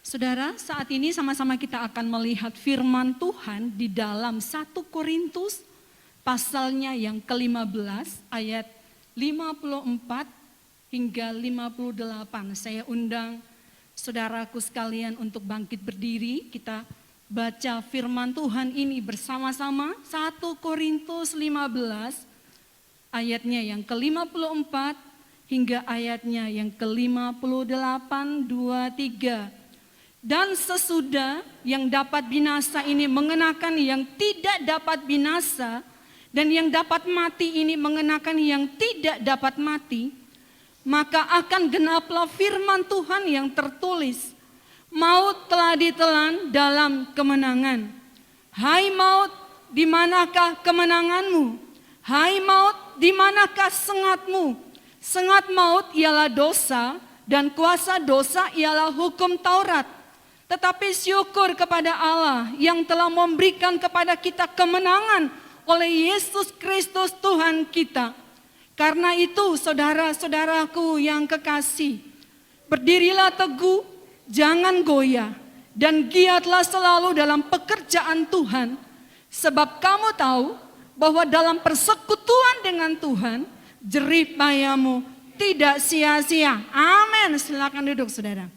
Saudara, saat ini sama-sama kita akan melihat firman Tuhan di dalam 1 Korintus pasalnya yang ke-15 ayat 54 hingga 58. Saya undang saudaraku sekalian untuk bangkit berdiri, kita baca firman Tuhan ini bersama-sama. 1 Korintus 15 ayatnya yang ke-54 hingga ayatnya yang ke-58, 2, 3. Dan sesudah yang dapat binasa ini mengenakan yang tidak dapat binasa, dan yang dapat mati ini mengenakan yang tidak dapat mati, maka akan genaplah firman Tuhan yang tertulis, maut telah ditelan dalam kemenangan. Hai maut, di manakah kemenanganmu? Hai maut, di manakah sengatmu? Sengat maut ialah dosa, dan kuasa dosa ialah hukum Taurat. Tetapi syukur kepada Allah yang telah memberikan kepada kita kemenangan oleh Yesus Kristus Tuhan kita. Karena itu saudara-saudaraku yang kekasih, berdirilah teguh, jangan goyah, dan giatlah selalu dalam pekerjaan Tuhan. Sebab kamu tahu bahwa dalam persekutuan dengan Tuhan, jerih payamu tidak sia-sia. Amin. Silakan duduk saudara.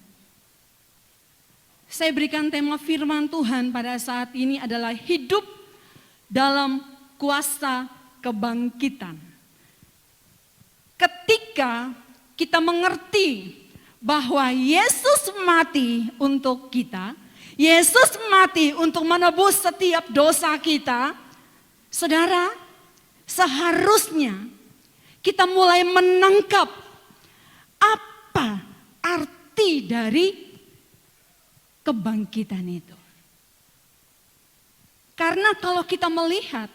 Saya berikan tema firman Tuhan pada saat ini adalah hidup dalam kuasa kebangkitan. Ketika kita mengerti bahwa Yesus mati untuk kita, Yesus mati untuk menebus setiap dosa kita, saudara, seharusnya kita mulai menangkap apa arti dari kebangkitan itu. Karena kalau kita melihat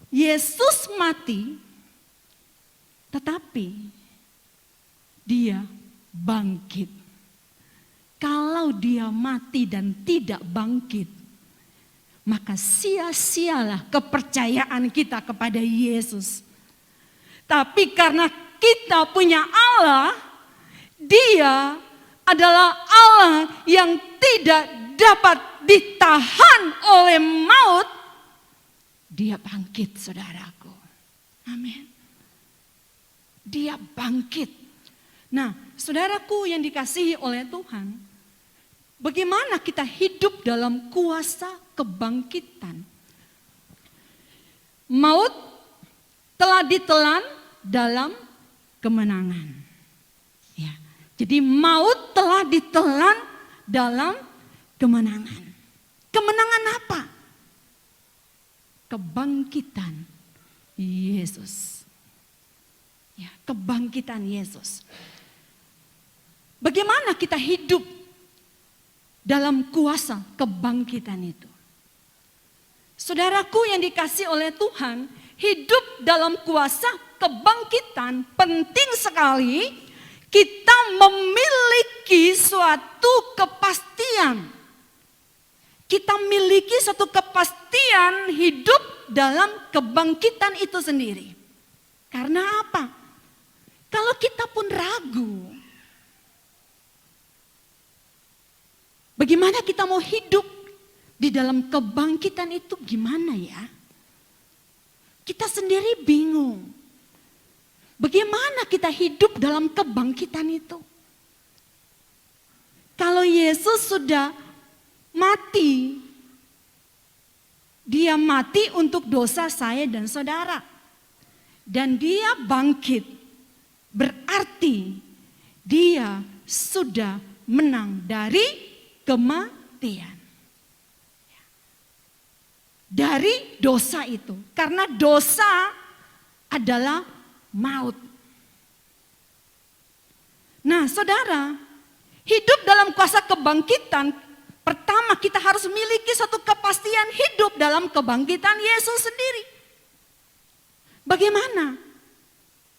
Yesus mati, tetapi dia bangkit. Kalau dia mati dan tidak bangkit, maka sia-sialah kepercayaan kita kepada Yesus. Tapi karena kita punya Allah, dia adalah Allah yang tidak dapat ditahan oleh maut. Dia bangkit, saudaraku. Amin. Dia bangkit. Nah, saudaraku yang dikasihi oleh Tuhan, bagaimana kita hidup dalam kuasa kebangkitan? Maut telah ditelan dalam kemenangan. Ya. Jadi maut telah ditelan dalam kemenangan. Kemenangan apa? Kebangkitan Yesus. Ya, kebangkitan Yesus. Bagaimana kita hidup dalam kuasa kebangkitan itu? Saudaraku yang dikasihi oleh Tuhan, hidup dalam kuasa kebangkitan penting sekali. Kita memiliki suatu kepastian. Kita miliki suatu kepastian hidup dalam kebangkitan itu sendiri. Karena apa? Kalau kita pun ragu, bagaimana kita mau hidup di dalam kebangkitan itu, gimana ya? Kita sendiri bingung. Bagaimana kita hidup dalam kebangkitan itu? Kalau Yesus sudah mati, dia mati untuk dosa saya dan saudara. Dan dia bangkit, berarti dia sudah menang dari kematian. Dari dosa itu. Karena dosa adalah maut. Nah, saudara, hidup dalam kuasa kebangkitan, pertama kita harus miliki satu kepastian hidup dalam kebangkitan Yesus sendiri. Bagaimana?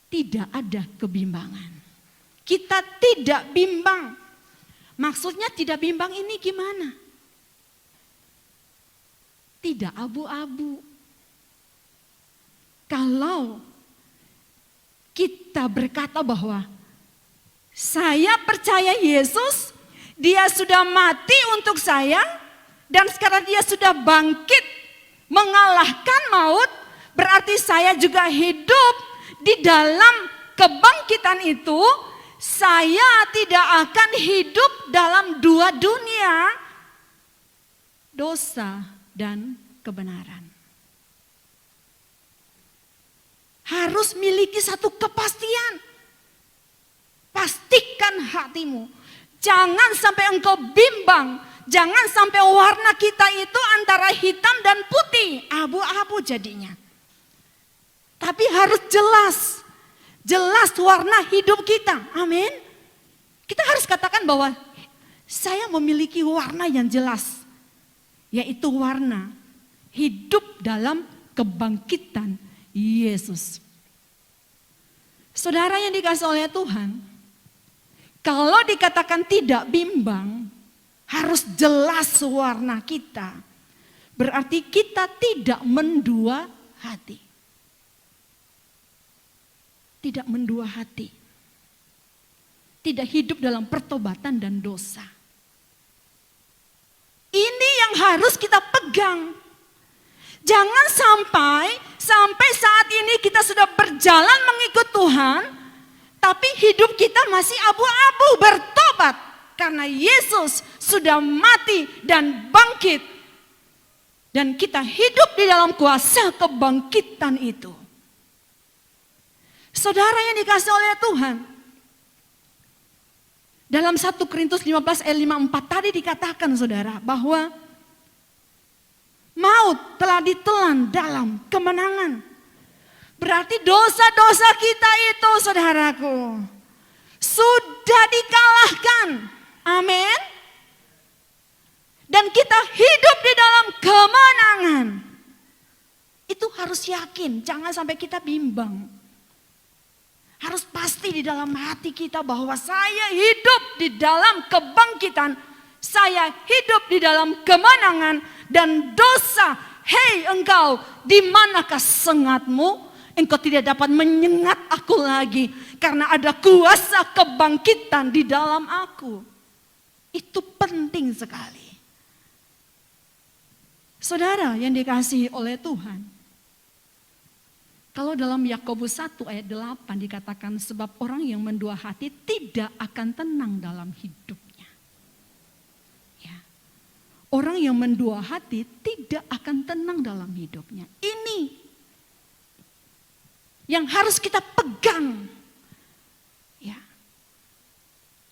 Tidak ada kebimbangan. Kita tidak bimbang. Maksudnya tidak bimbang ini gimana? Tidak abu-abu. Kalau kita berkata bahwa saya percaya Yesus, Dia sudah mati untuk saya dan sekarang dia sudah bangkit mengalahkan maut. Berarti saya juga hidup di dalam kebangkitan itu. Saya tidak akan hidup dalam dua dunia, dosa dan kebenaran. Harus miliki satu kepastian. Pastikan hatimu. Jangan sampai engkau bimbang. Jangan sampai warna kita itu antara hitam dan putih. Abu-abu jadinya. Tapi harus jelas. Jelas warna hidup kita. Amin. Kita harus katakan bahwa saya memiliki warna yang jelas. Yaitu warna hidup dalam kebangkitan Yesus. Saudara yang dikasihi oleh Tuhan, kalau dikatakan tidak bimbang, harus jelas warna kita. Berarti kita tidak mendua hati. Tidak mendua hati. Tidak hidup dalam pertobatan dan dosa. Ini yang harus kita pegang. Jangan sampai saat ini kita sudah berjalan mengikut Tuhan, tapi hidup kita masih abu-abu. Bertobat karena Yesus sudah mati dan bangkit. Dan kita hidup di dalam kuasa kebangkitan itu. Saudara yang dikasihi oleh Tuhan, dalam 1 Korintus 15 ayat 54 tadi dikatakan saudara bahwa maut telah ditelan dalam kemenangan. Berarti dosa-dosa kita itu saudaraku sudah dikalahkan. Amin. Dan kita hidup di dalam kemenangan. Itu harus yakin, jangan sampai kita bimbang. Harus pasti di dalam hati kita bahwa saya hidup di dalam kebangkitan. Saya hidup di dalam kemenangan dan dosa. Hei engkau, di manakah sengatmu? Engkau tidak dapat menyengat aku lagi. Karena ada kuasa kebangkitan di dalam aku. Itu penting sekali. Saudara yang dikasihi oleh Tuhan. Kalau dalam Yakobus 1 ayat 8 dikatakan sebab orang yang mendua hati tidak akan tenang dalam hidupnya. Ya. Orang yang mendua hati tidak akan tenang dalam hidupnya. Ini yang harus kita pegang. Ya.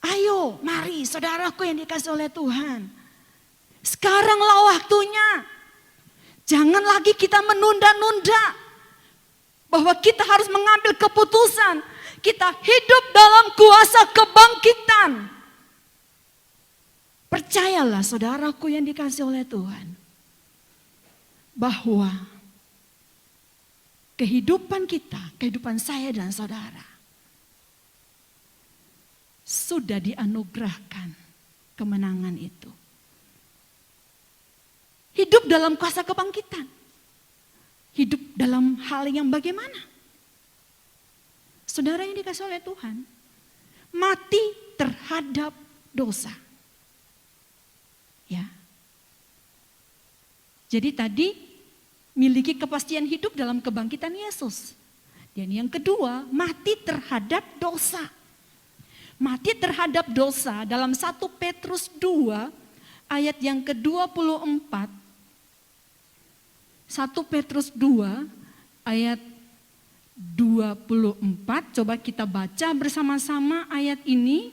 Ayo, mari saudaraku yang dikasihi oleh Tuhan. Sekaranglah waktunya. Jangan lagi kita menunda-nunda. Bahwa kita harus mengambil keputusan. Kita hidup dalam kuasa kebangkitan. Percayalah saudaraku yang dikasihi oleh Tuhan. Bahwa kehidupan kita, kehidupan saya dan saudara. Sudah dianugerahkan kemenangan itu. Hidup dalam kuasa kebangkitan. Hidup dalam hal yang bagaimana? Saudara yang dikasihi oleh Tuhan, mati terhadap dosa. Ya. Jadi tadi miliki kepastian hidup dalam kebangkitan Yesus. Dan yang kedua, mati terhadap dosa. Mati terhadap dosa dalam 1 Petrus 2 ayat yang ke-24. 1 Petrus 2 ayat 24, coba kita baca bersama-sama ayat ini.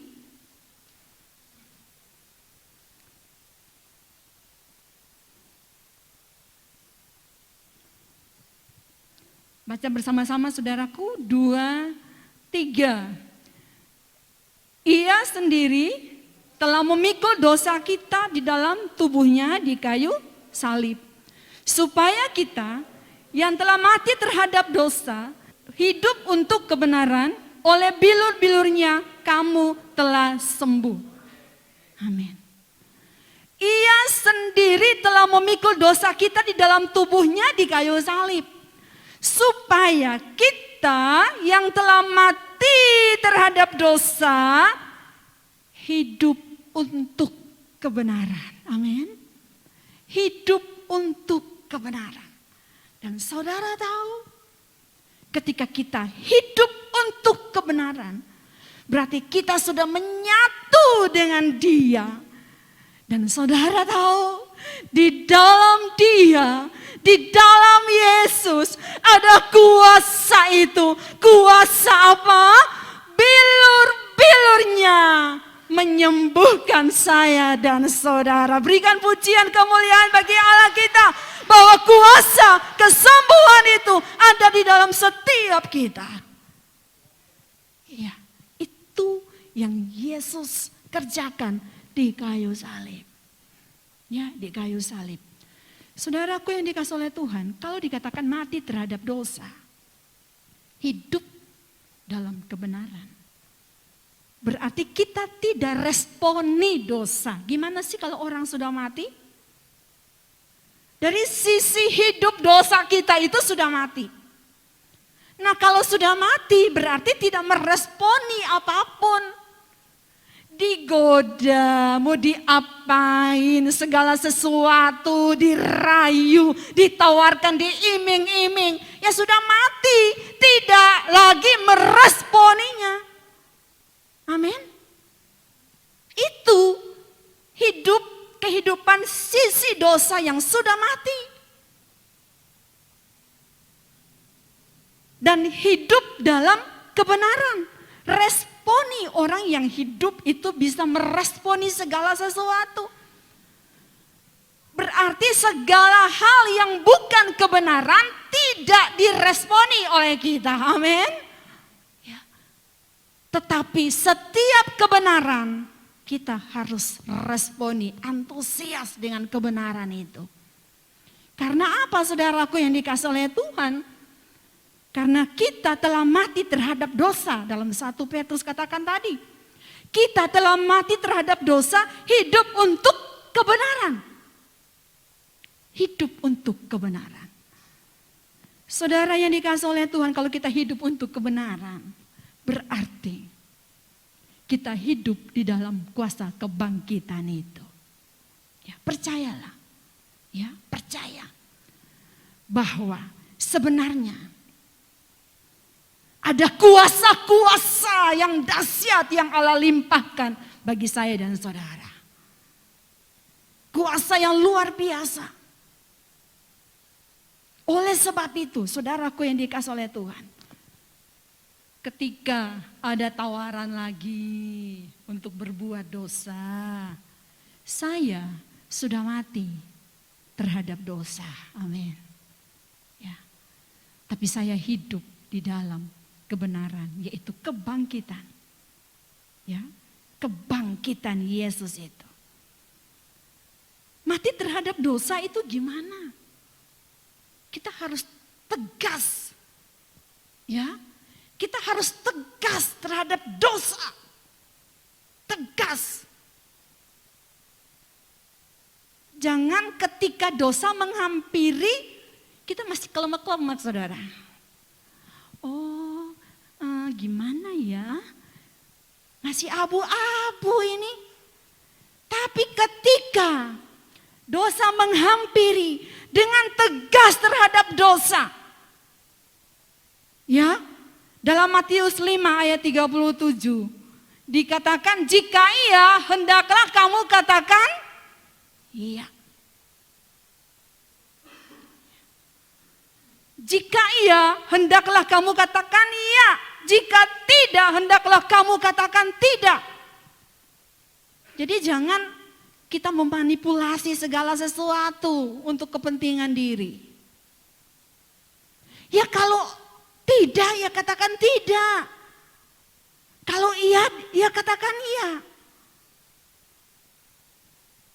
Baca bersama-sama saudaraku, 2, 3. Ia sendiri telah memikul dosa kita di dalam tubuhnya di kayu salib. Supaya kita yang telah mati terhadap dosa, hidup untuk kebenaran, oleh bilur-bilurnya kamu telah sembuh. Amin. Ia sendiri telah memikul dosa kita di dalam tubuhnya di kayu salib. Supaya kita yang telah mati terhadap dosa, hidup untuk kebenaran. Amin. Hidup untuk kebenaran. Dan saudara tahu, ketika kita hidup untuk kebenaran, berarti kita sudah menyatu dengan Dia. Dan saudara tahu, di dalam Dia, di dalam Yesus ada kuasa itu. Kuasa apa? Bilur-bilurnya menyembuhkan saya dan saudara. Berikan pujian kemuliaan bagi Allah kita, bahwa kuasa kesembuhan itu ada di dalam setiap kita. Ya, itu yang Yesus kerjakan di kayu salib. Ya, di kayu salib. Saudaraku yang dikasihi oleh Tuhan, kalau dikatakan mati terhadap dosa, hidup dalam kebenaran, berarti kita tidak responi dosa. Gimana sih kalau orang sudah mati? Dari sisi hidup dosa kita itu sudah mati. Nah, kalau sudah mati berarti tidak meresponi apapun. Digoda, mau diapain, segala sesuatu dirayu, ditawarkan, diiming-iming. Ya sudah mati, tidak lagi meresponinya. Amin. Itu hidup kehidupan sisi dosa yang sudah mati. Dan hidup dalam kebenaran. Responi orang yang hidup itu bisa meresponi segala sesuatu. Berarti segala hal yang bukan kebenaran tidak diresponi oleh kita. Amin. Ya. Tetapi setiap kebenaran kita harus responi, antusias dengan kebenaran itu. Karena apa, saudaraku yang dikasihi oleh Tuhan? Karena kita telah mati terhadap dosa. Dalam 1 Petrus katakan tadi, kita telah mati terhadap dosa, hidup untuk kebenaran. Hidup untuk kebenaran. Saudara yang dikasihi oleh Tuhan, kalau kita hidup untuk kebenaran, berarti kita hidup di dalam kuasa kebangkitan itu. Ya, percayalah, ya, percaya bahwa sebenarnya ada kuasa-kuasa yang dahsyat yang Allah limpahkan bagi saya dan saudara. Kuasa yang luar biasa. Oleh sebab itu, saudaraku yang dikasihi oleh Tuhan, ketika ada tawaran lagi untuk berbuat dosa, saya sudah mati terhadap dosa. Amin. Ya. Tapi saya hidup di dalam kebenaran, yaitu kebangkitan. Ya, kebangkitan Yesus itu. Mati terhadap dosa itu gimana? Kita harus tegas. Ya. Kita harus tegas terhadap dosa. Tegas. Jangan ketika dosa menghampiri, kita masih kelemak-kelemak, saudara. Gimana ya? Masih abu-abu ini. Tapi ketika dosa menghampiri dengan tegas terhadap dosa. Ya, dalam Matius 5 ayat 37 dikatakan, jika iya hendaklah kamu katakan iya. Jika iya hendaklah kamu katakan iya. Jika tidak hendaklah kamu katakan tidak. Jadi jangan kita memanipulasi segala sesuatu untuk kepentingan diri. Ya kalau tidak, ya katakan tidak. Kalau iya, ya katakan iya.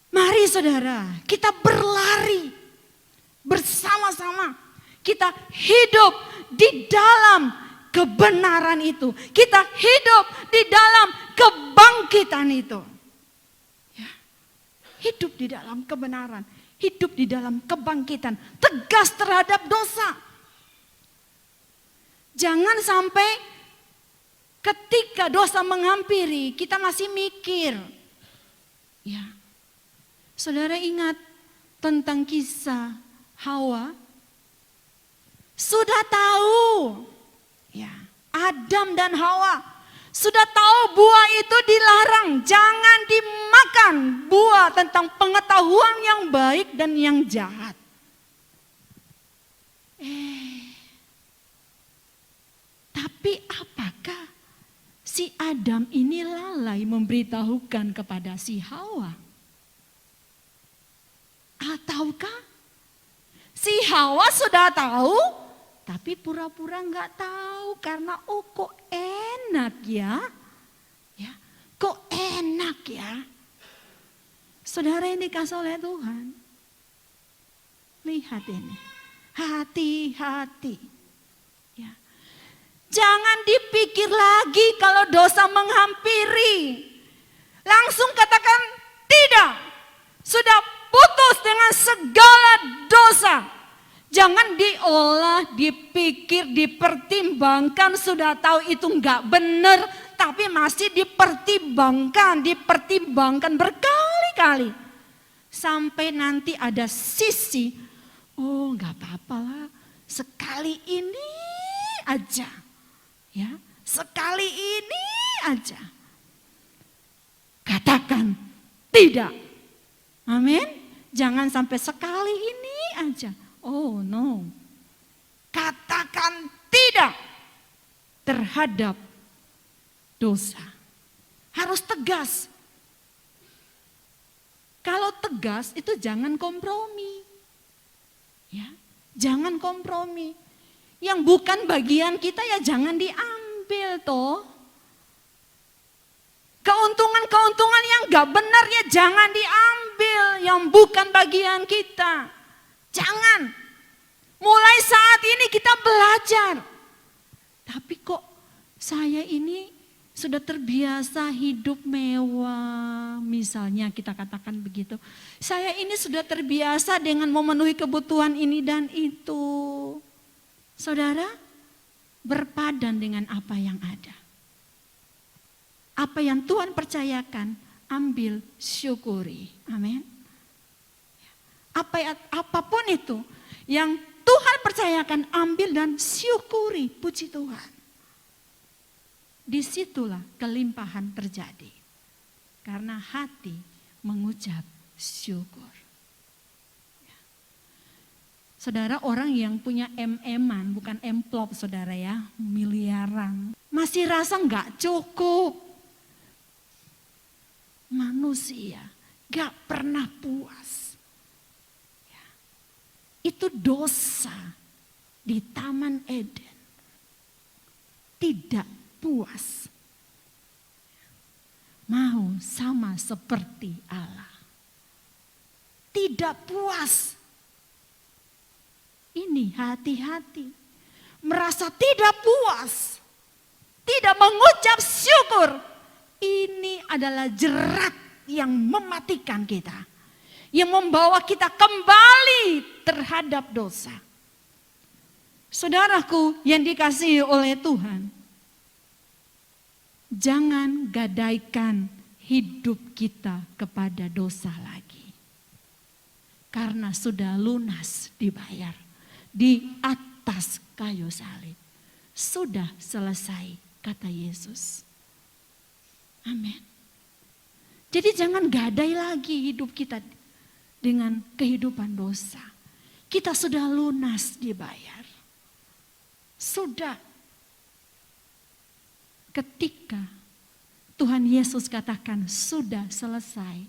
Mari saudara, kita berlari bersama-sama. Kita hidup di dalam kebenaran itu. Kita hidup di dalam kebangkitan itu. Ya. Hidup di dalam kebenaran. Hidup di dalam kebangkitan. Tegas terhadap dosa. Jangan sampai ketika dosa menghampiri, kita masih mikir. Ya. Saudara ingat tentang kisah Hawa? Sudah tahu, ya, Adam dan Hawa sudah tahu buah itu dilarang, jangan dimakan, buah tentang pengetahuan yang baik dan yang jahat. Tapi apakah si Adam ini lalai memberitahukan kepada si Hawa? Ataukah si Hawa sudah tahu, tapi pura-pura nggak tahu karena kok enak ya, kok enak ya. Saudara yang dikasih oleh Tuhan, lihat ini, hati-hati. Ya. Jangan dipikir lagi kalau dosa menghampiri, langsung katakan tidak. Sudah putus dengan segala dosa. Jangan diolah, dipikir, dipertimbangkan, sudah tahu itu enggak benar, tapi masih dipertimbangkan berkali-kali. Sampai nanti ada sisi, oh enggak apa-apa lah, sekali ini aja. Ya, sekali ini aja. Katakan tidak. Amin. Jangan sampai sekali ini aja. Oh no. Katakan tidak terhadap dosa. Harus tegas. Kalau tegas itu jangan kompromi. Ya, jangan kompromi. Yang bukan bagian kita ya jangan diambil toh. Keuntungan-keuntungan yang gak benar ya jangan diambil, yang bukan bagian kita. Jangan. Mulai saat ini kita belajar. Tapi kok saya ini sudah terbiasa hidup mewah, misalnya kita katakan begitu. Saya ini sudah terbiasa dengan memenuhi kebutuhan ini dan itu. Saudara, berpadan dengan apa yang ada. Apa yang Tuhan percayakan, ambil, syukuri. Amin. Apapun itu yang Tuhan percayakan, ambil dan syukuri. Puji Tuhan. Disitulah kelimpahan terjadi. Karena hati mengucap syukur. Saudara, orang yang punya MM-an, bukan amplop saudara ya, miliaran. Masih rasa enggak cukup. Manusia gak pernah puas. Ya. Itu dosa di Taman Eden. Tidak puas. Mau sama seperti Allah. Tidak puas. Ini hati-hati. Merasa tidak puas. Tidak mengucap syukur. Ini adalah jerat yang mematikan kita. Yang membawa kita kembali terhadap dosa. Saudaraku yang dikasihi oleh Tuhan. Jangan gadaikan hidup kita kepada dosa lagi. Karena sudah lunas dibayar. Di atas kayu salib. Sudah selesai, kata Yesus. Amin. Jadi jangan gadai lagi hidup kita dengan kehidupan dosa. Kita sudah lunas dibayar. Sudah. Ketika Tuhan Yesus katakan sudah selesai.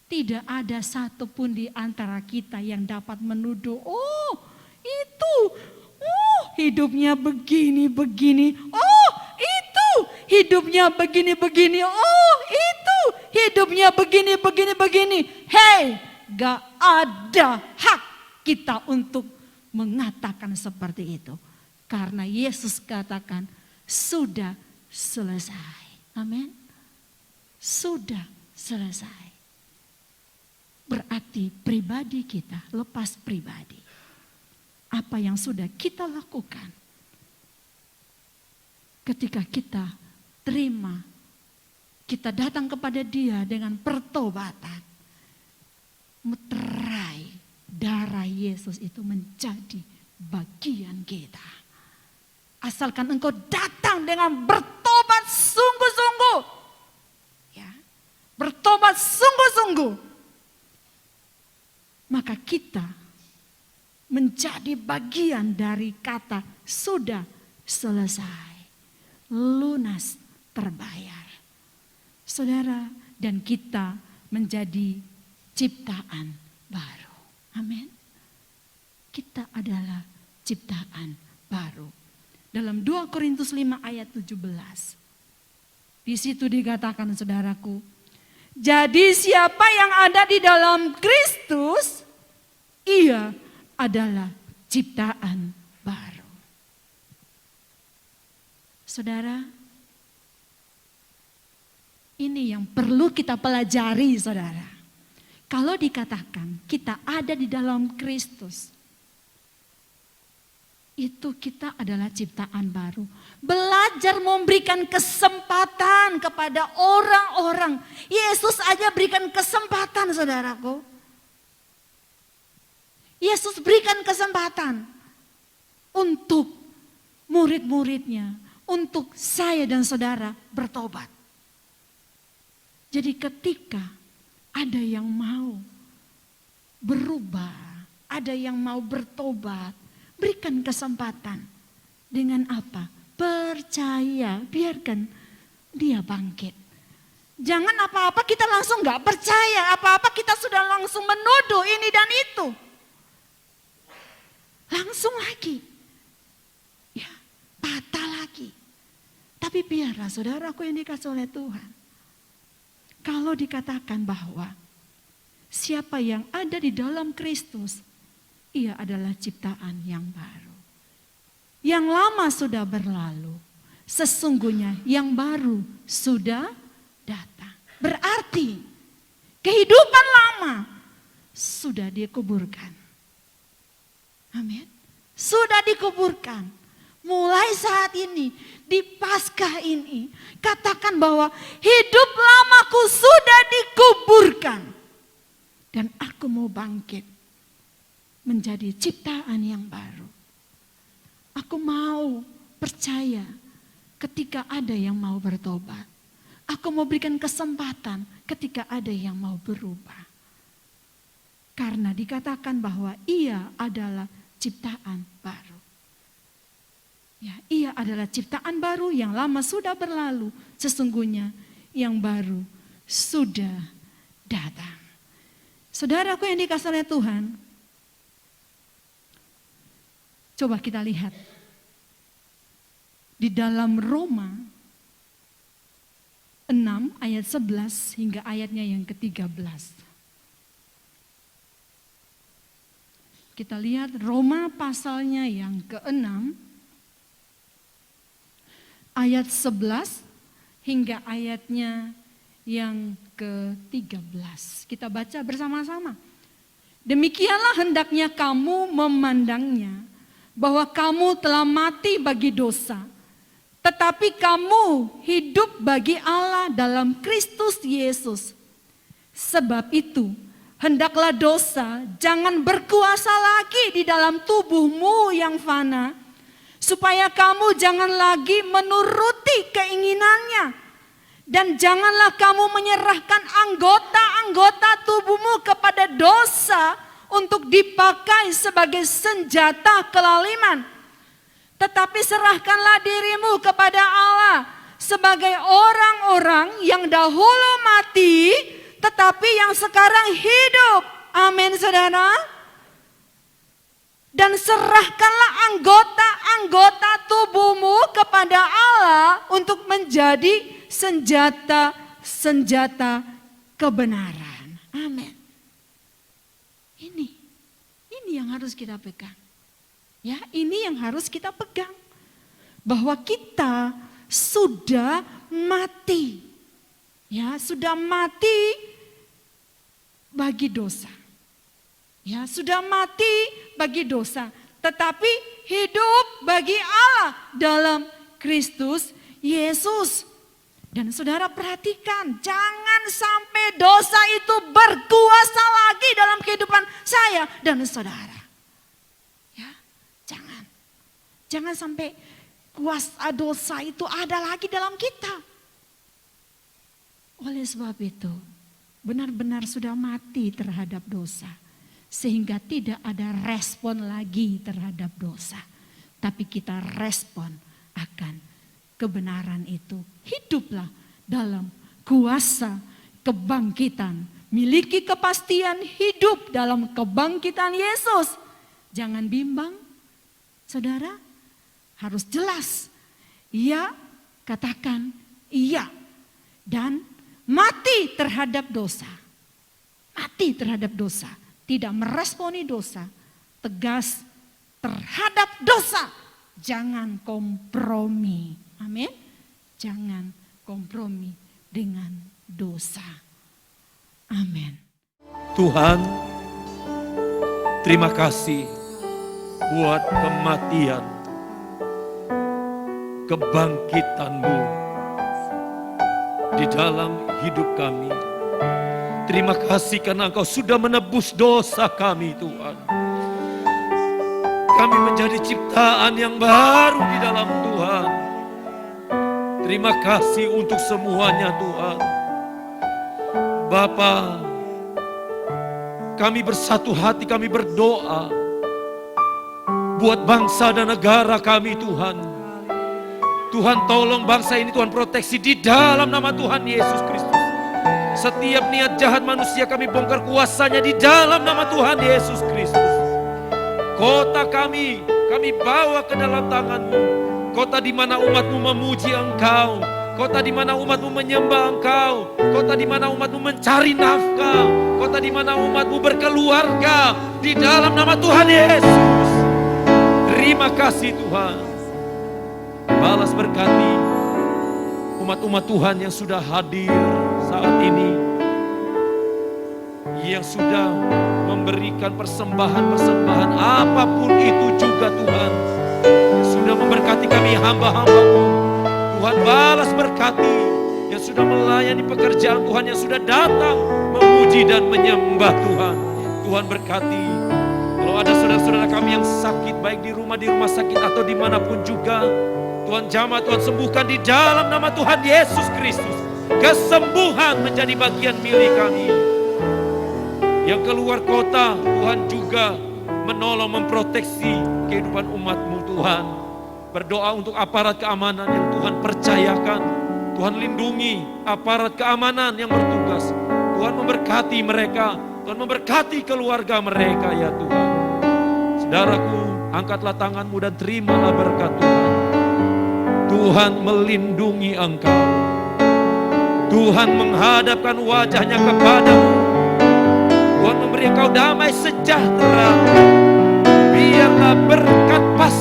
Tidak ada satupun di antara kita yang dapat menuduh, oh itu, hidupnya begini-begini, oh itu hidupnya begini-begini, oh itu hidupnya begini-begini. Hei, gak ada hak kita untuk mengatakan seperti itu. Karena Yesus katakan sudah selesai. Amin. Sudah selesai. Berarti pribadi kita lepas pribadi. Apa yang sudah kita lakukan ketika kita terima, kita datang kepada Dia dengan pertobatan, meterai darah Yesus itu menjadi bagian kita. Asalkan engkau datang dengan bertobat sungguh-sungguh. Ya, bertobat sungguh-sungguh. Maka kita menjadi bagian dari kata sudah selesai. Lunas, terbayar. Saudara, dan kita menjadi ciptaan baru. Amin. Kita adalah ciptaan baru. Dalam 2 Korintus 5 ayat 17. Di situ dikatakan, saudaraku, jadi siapa yang ada di dalam Kristus, ia adalah ciptaan baru. Saudara, ini yang perlu kita pelajari, saudara. Kalau dikatakan kita ada di dalam Kristus, itu kita adalah ciptaan baru. Belajar memberikan kesempatan kepada orang-orang. Yesus aja berikan kesempatan, saudaraku. Yesus berikan kesempatan untuk murid-muridnya, untuk saya dan saudara bertobat. Jadi ketika ada yang mau berubah, ada yang mau bertobat, berikan kesempatan. Dengan apa? Percaya, biarkan dia bangkit. Jangan apa-apa kita langsung gak percaya, apa-apa kita sudah langsung menuduh ini dan itu. Langsung lagi. Ya, patah lagi. Tapi biarlah saudaraku yang dikasih oleh Tuhan. Kalau dikatakan bahwa siapa yang ada di dalam Kristus, ia adalah ciptaan yang baru. Yang lama sudah berlalu, sesungguhnya yang baru sudah datang. Berarti kehidupan lama sudah dikuburkan. Amin. Sudah dikuburkan. Mulai saat ini, di Paskah ini, katakan bahwa hidup lamaku sudah dikuburkan. Dan aku mau bangkit menjadi ciptaan yang baru. Aku mau percaya ketika ada yang mau bertobat. Aku mau berikan kesempatan ketika ada yang mau berubah. Karena dikatakan bahwa ia adalah ciptaan baru. Ya, ia adalah ciptaan baru, yang lama sudah berlalu, sesungguhnya yang baru sudah datang. Saudaraku yang dikasihi oleh Tuhan, coba kita lihat di dalam Roma 6 ayat 11 hingga ayatnya yang ke-13. Kita lihat Roma pasalnya yang ke-6 ayat 11 hingga ayatnya yang ke-13. Kita baca bersama-sama. Demikianlah hendaknya kamu memandangnya, bahwa kamu telah mati bagi dosa, tetapi kamu hidup bagi Allah dalam Kristus Yesus. Sebab itu, hendaklah dosa jangan berkuasa lagi di dalam tubuhmu yang fana, supaya kamu jangan lagi menuruti keinginannya. Dan janganlah kamu menyerahkan anggota-anggota tubuhmu kepada dosa untuk dipakai sebagai senjata kelaliman. Tetapi serahkanlah dirimu kepada Allah sebagai orang-orang yang dahulu mati, tetapi yang sekarang hidup. Amin, saudara. Dan serahkanlah anggota-anggota tubuhmu kepada Allah untuk menjadi senjata-senjata kebenaran. Amin. Ini yang harus kita pegang. Ya, ini yang harus kita pegang. Bahwa kita sudah mati. Ya, sudah mati bagi dosa. Ya, sudah mati bagi dosa, tetapi hidup bagi Allah dalam Kristus Yesus. Dan saudara perhatikan, jangan sampai dosa itu berkuasa lagi dalam kehidupan saya dan saudara. Ya, jangan. Jangan sampai kuasa dosa itu ada lagi dalam kita. Oleh sebab itu, benar-benar sudah mati terhadap dosa. Sehingga tidak ada respon lagi terhadap dosa. Tapi kita respon akan kebenaran itu. Hiduplah dalam kuasa kebangkitan. Miliki kepastian hidup dalam kebangkitan Yesus. Jangan bimbang, saudara. Harus jelas. Iya, katakan iya. Dan mati terhadap dosa. Mati terhadap dosa. Tidak meresponi dosa. Tegas terhadap dosa. Jangan kompromi. Amin. Jangan kompromi dengan dosa. Amin. Tuhan, terima kasih buat kematian, kebangkitan-Mu di dalam hidup kami. Terima kasih karena Engkau sudah menebus dosa kami, Tuhan. Kami menjadi ciptaan yang baru di dalam Tuhan. Terima kasih untuk semuanya, Tuhan. Bapa, kami bersatu hati, kami berdoa buat bangsa dan negara kami, Tuhan. Tuhan, tolong bangsa ini, Tuhan, proteksi di dalam nama Tuhan Yesus Kristus. Setiap niat jahat manusia kami bongkar kuasanya di dalam nama Tuhan Yesus Kristus. Kota kami bawa ke dalam tangan-Mu. Kota di mana umat-Mu memuji Engkau. Kota di mana umat-Mu menyembah Engkau. Kota di mana umat-Mu mencari nafkah. Kota di mana umat-Mu berkeluarga. Di dalam nama Tuhan Yesus. Terima kasih Tuhan. Balas berkati umat-umat Tuhan yang sudah hadir saat ini, yang sudah memberikan persembahan-persembahan apapun itu juga Tuhan, yang sudah memberkati kami hamba-hamba-Mu. Tuhan, balas berkati yang sudah melayani pekerjaan Tuhan, yang sudah datang memuji dan menyembah Tuhan. Tuhan berkati. Kalau ada saudara-saudara kami yang sakit, baik di rumah sakit atau dimanapun juga, Tuhan jamah, Tuhan sembuhkan di dalam nama Tuhan Yesus Kristus. Kesembuhan menjadi bagian milik kami. Yang keluar kota, Tuhan juga menolong, memproteksi kehidupan umat-Mu, Tuhan. Berdoa untuk aparat keamanan yang Tuhan percayakan. Tuhan lindungi aparat keamanan yang bertugas. Tuhan memberkati mereka. Tuhan memberkati keluarga mereka, ya Tuhan. Saudaraku, angkatlah tanganmu dan terimalah berkat Tuhan. Tuhan melindungi engkau. Tuhan menghadapkan wajahnya kepadamu. Tuhan memberi engkau damai sejahtera. Biarlah berkat pas